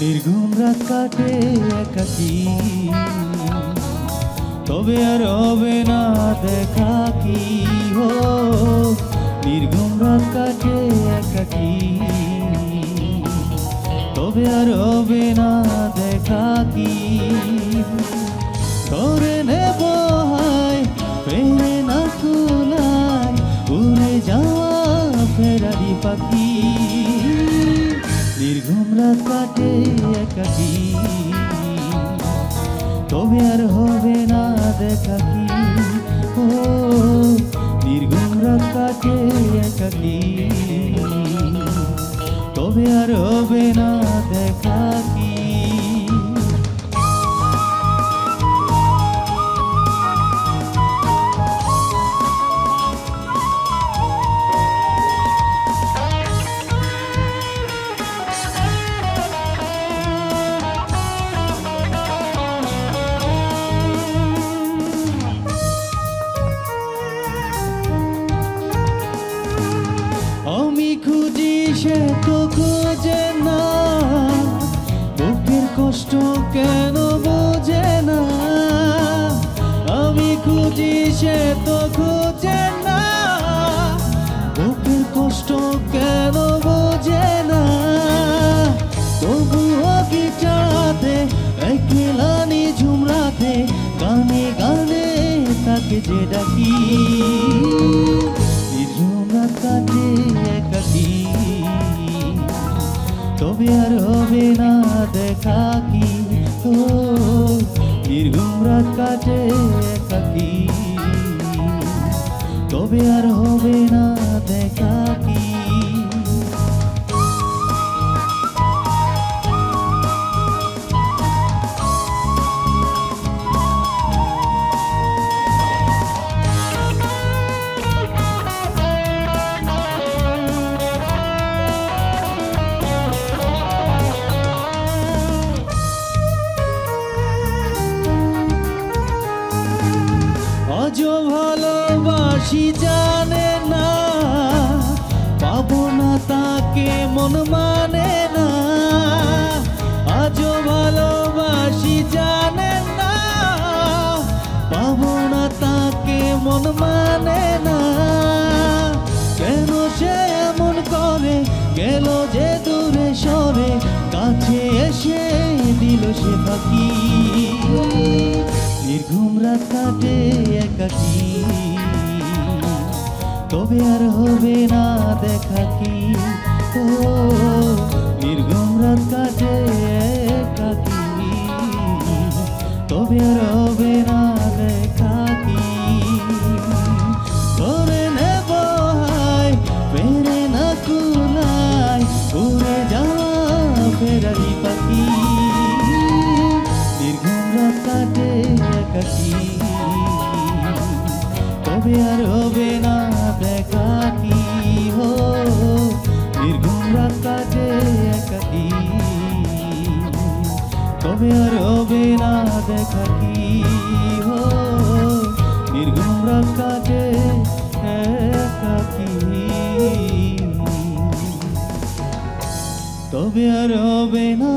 নির্ঘুম রাত কাটে একাকী, তবে আর হবে না দেখা কি হো। নির্ঘুম রাত কাটে একাকী, তবে আর হবে না দেখা কি। ধরে নেব হায় ফেরে না কুলায়, উড়ে যাওয়া ফেরারি পাখি। নির্ঘুম রাত কাটে একাকী, তবে আর হবে না দেখা কি। ও নির্ঘুম রাত কাটে একাকী, তবে আর হবে না দেখা কি। আমি খুঁজি সে তো খুঁজে না, বুকের কষ্ট কেন বোঝে না। আমি খুঁজি সে তো খুঁজে না, বুকের কষ্ট কেন বোঝে না। তবুও কি চাঁদে একলা নিঝুম রাতে, গানে গানে তাকে যে ডাকি। নির্ঘুম রাত কাটে একাকী, তবে আর হবে না দেখা কি। ও নির্ঘুম রাত কাটে একাকী, তবে আর হবে না দেখা কি। আজও ভালোবাসি জানে না, পাবো না তাকে মন মানে না। আজও ভালোবাসি জানে না, পাবো না তাকে মন মানে না। কেন সে এমন করে গেল যে দূরে সরে, কাছে এসে দিল সে ফাঁকি। নির্ঘুম রাত কাটে একাকী, তবে আর হবে না দেখা কি। ও নির্ঘুম রাত কাটে একাকী, তবে আর হবে না দেখা কি। ধরে নেব হায় ফেরে না কুলায়, উড়ে যাওয়া ফেরারি পাখি। নির্ঘুম রাত কাটে একাকী, তবে আর হবে না দেখা কি। হো নির্ঘুম রাত কাটে একাকী, তবে আর হবে না দেখা কি। হো নির্ঘুম রাত কাটে একাকী, তবে আর হবে না